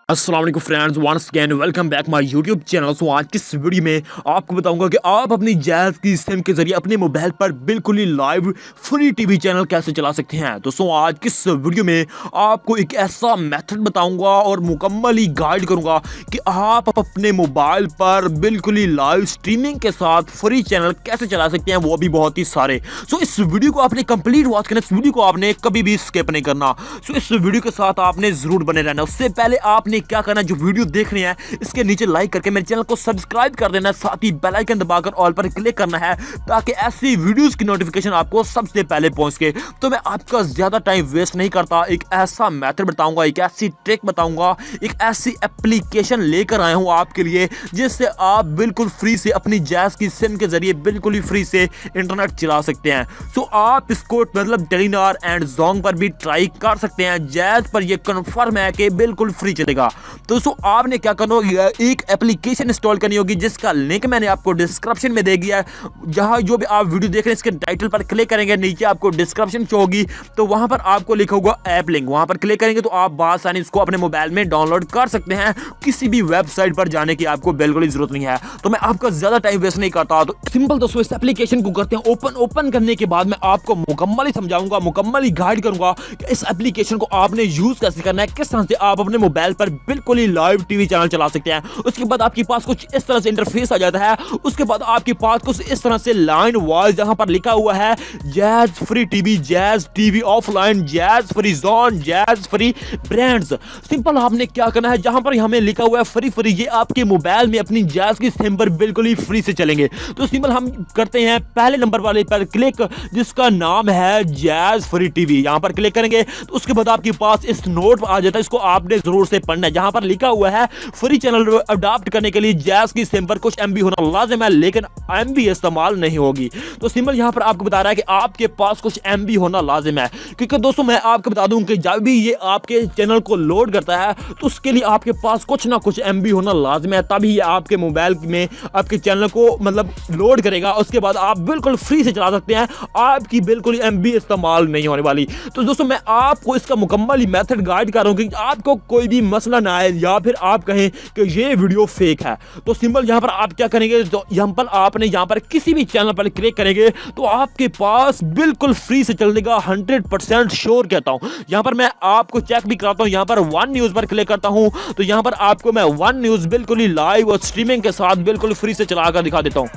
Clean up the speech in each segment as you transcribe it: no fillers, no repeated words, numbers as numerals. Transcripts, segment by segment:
अस्सलाम वालेकुम friends, once again welcome back my YouTube channel. So आज की इस वीडियो में आपको बताऊंगा कि आप अपनी जैज़ की सिम के जरिए अपने मोबाइल पर बिल्कुल ही लाइव फ्री टीवी चैनल कैसे चला सकते हैं। दोस्तों आज की इस वीडियो में आपको एक ऐसा मेथड बताऊंगा और मुकम्मल ही गाइड करूंगा कि आप अपने मोबाइल पर बिल्कुल ही लाइव स्ट्रीमिंग के साथ फ्री चैनल कैसे चला सकते हैं, वो भी बहुत ही सारे। सो इस वीडियो को आपने कंप्लीट वॉच करना, इस वीडियो को आपने कभी भी स्किप नहीं करना। सो इस वीडियो के साथ आपने जरूर बने रहना। उससे पहले आपने क्या करना, जो वीडियो देख रहे हैं इसके नीचे लाइक करके मेरे चैनल को सब्सक्राइब कर देना, साथ ही बेल आइकन दबाकर ऑल पर क्लिक करना है ताकि ऐसी वीडियोस की नोटिफिकेशन आपको सबसे पहले पहुंच के। तो मैं आपका ज्यादा टाइम वेस्ट नहीं करता, एक ऐसा मेथड बताऊंगा, एक ऐसी ट्रिक बताऊंगा, एक ऐसी एप्लीकेशन लेकर आया हूं आपके लिए जिससे आप बिल्कुल फ्री से अपनी जैज़ की सिम के जरिए बिल्कुल ही फ्री से इंटरनेट चला सकते हैं। सो आप इसको मतलब टेलीनॉर एंड जोंग पर भी ट्राई कर सकते हैं। जैज़ पर यह कन्फर्म है कि बिल्कुल फ्री चलेगा। तो दोस्तों आपने क्या करना होगा, एक एप्लीकेशन इंस्टॉल करनी होगी जिसका लिंक मैंने आपको डिस्क्रिप्शन में दे दिया है। जहां जो भी आप वीडियो देख रहे हैं इसके टाइटल पर क्लिक करेंगे, नीचे आपको डिस्क्रिप्शन शो होगी, तो वहां पर आपको लिखा होगा ऐप लिंक, वहां पर क्लिक करेंगे तो आप बासानी इसको अपने मोबाइल में डाउनलोड कर सकते हैं। किसी भी वेबसाइट पर जाने की आपको बिल्कुल जरूरत नहीं है। तो मैं आपका ज्यादा टाइम वेस्ट नहीं करता, तो सिंपल दोस्तों इस एप्लीकेशन को करते हैं ओपन करने के बाद मैं आपको मुकम्मल ही समझाऊंगा, मुकम्मल ही गाइड करूंगा कि इस एप्लीकेशन को आपने यूज कैसे करना है, किस तरह से आप अपने मोबाइल पर बिल्कुल ही लाइव टीवी चैनल चला सकते हैं। उसके बाद आपके पास कुछ इस तरह से इंटरफेस आ जाता है। उसके बाद आपके पास कुछ इस तरह से लाइन वाइज जहां पर लिखा हुआ है jazz free TV, jazz TV offline, jazz free zone, jazz free brands. Simple आपने क्या करना है, जहां पर हमें लिखा हुआ है फ्री, ये आपके मोबाइल में अपनी जैज़ की सिम पर बिल्कुल ही फ्री से चलेंगे। तो सिंपल हम करते हैं पहले नंबर वाले पर क्लिक, जिसका नाम है जैज़ फ्री टीवी। यहां पर क्लिक करेंगे तो उसके बाद आपके पास इस नोट आ जाता है, इसको आपने जरूर से पढ़ना है। जहां पर लिखा हुआ है फ्री चैनल अडॉप्ट करने के लिए जैज़ की सिम पर कुछ एमबी होना लाजिम है, लेकिन एमबी इस्तेमाल नहीं होगी। तो सिंपल यहां पर आपको बता रहा है कि आपके पास कुछ एमबी होना लाजिम है, क्योंकि दोस्तों मैं आपको बता दूं कि जब भी ये आपके चैनल को लोड करता है तो उसके लिए आपके पास कुछ ना कुछ एमबी होना लाजिम है, तभी ये आपके मोबाइल में आपके चैनल को मतलब लोड करेगा। उसके बाद आप बिल्कुल फ्री से चला सकते हैं, आपकी बिल्कुल एमबी इस्तेमाल नहीं होने वाली। तो दोस्तों मैं आपको इसका मुकम्मल ही मेथड गाइड कर रहा हूं कि आपको कोई भी मसला ना आए या फिर आप कहें कि ये वीडियो फेक है। तो सिंपल यहां पर आप क्या करेंगे, तो यहां पर आपने यहां पर किसी भी चैनल पर क्लिक करेंगे तो आपके पास बिल्कुल फ्री से चलेगा, 100% श्योर कहता हूं। यहां पर मैं आपको चेक भी कराता हूं, यहां पर वन न्यूज़ पर क्लिक करता हूं तो यहां पर आपको मैं वन न्यूज़ बिल्कुल ही लाइव और स्ट्रीमिंग के साथ बिल्कुल फ्री से चलाकर दिखा देता हूं।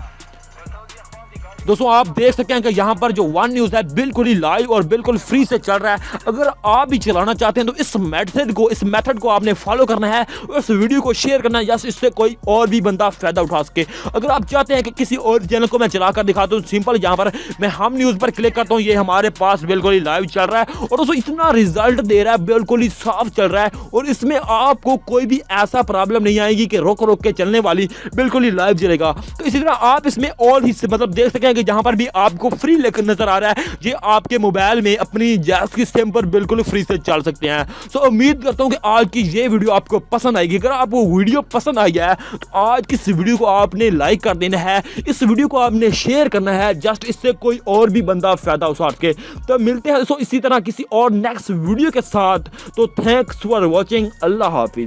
दोस्तों आप देख सकते हैं कि यहाँ पर जो वन न्यूज़ है बिल्कुल ही लाइव और बिल्कुल फ्री से चल रहा है। अगर आप भी चलाना चाहते हैं तो इस मेथड को आपने फॉलो करना है, इस वीडियो को शेयर करना है, या इससे कोई और भी बंदा फायदा उठा सके। अगर आप चाहते हैं कि किसी और चैनल को मैं चलाकर दिखाता हूँ, सिंपल यहाँ पर मैं हम न्यूज़ पर क्लिक करता हूँ, ये हमारे पास बिल्कुल ही लाइव चल रहा है और दोस्तों इतना रिजल्ट दे रहा है, बिल्कुल ही साफ चल रहा है और इसमें आपको कोई भी ऐसा प्रॉब्लम नहीं आएगी कि रोक के चलने वाली, बिल्कुल ही लाइव चलेगा। तो इसी तरह आप इसमें और ही मतलब देख सकें कि जहां पर भी आपको फ्री लेकर नजर आ रहा है, ये आपके मोबाइल में अपनी जैज़ की सिम पर बिल्कुल फ्री से चल सकते हैं। सो उम्मीद करता हूं कि आज की ये वीडियो आपको पसंद आएगी। अगर आपको वीडियो पसंद आई है तो आज की इस वीडियो को आपने लाइक कर देना है, इस वीडियो को आपने शेयर करना है, जस्ट इससे कोई और भी बंदा फायदा उठा सके। तो मिलते हैं इसी तरह किसी और नेक्स्ट वीडियो के साथ। तो thanks for watching, Allah Hafiz.